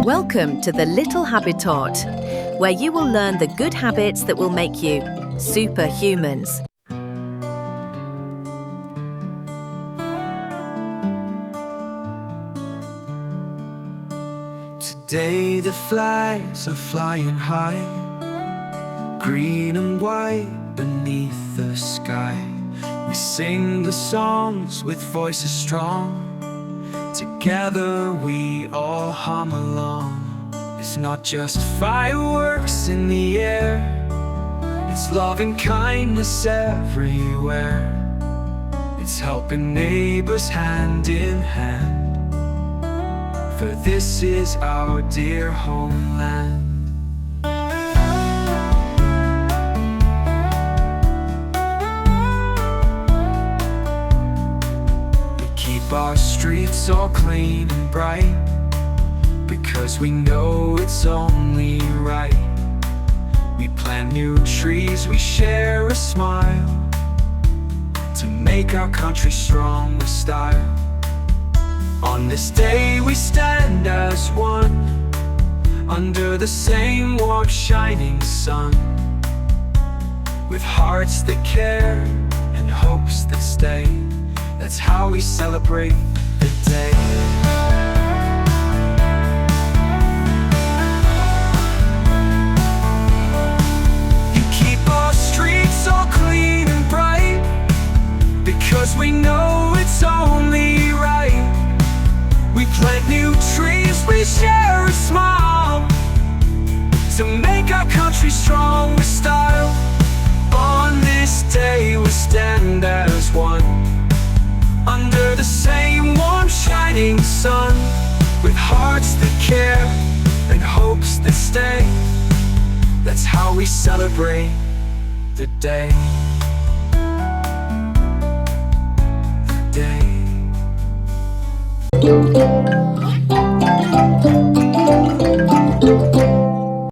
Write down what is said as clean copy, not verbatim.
Welcome to the Little Habitat, where you will learn the good habits that will make you superhumans. Today the flags are flying high, green and white beneath the sky. We sing the songs with voices strong. Together we all hum along. It's not just fireworks in the air, it's love and kindness everywhere. It's helping neighbors hand in hand, for this is our dear homeland. We keep our streets all clean and bright, because we know it's only right. We plant new trees, we share a smile, to make our country strong with style. On this day we stand as one, under the same warm shining sun, with hearts that care and hopes that stay. That's how we celebrate the day. You keep our streets all clean and bright, because we know it's only right. We plant new trees, we share a smile, to make our country strong with style. On this day we stand as one, under the same warm shining sun, with hearts that care and hopes that stay. That's how we celebrate the day. The day.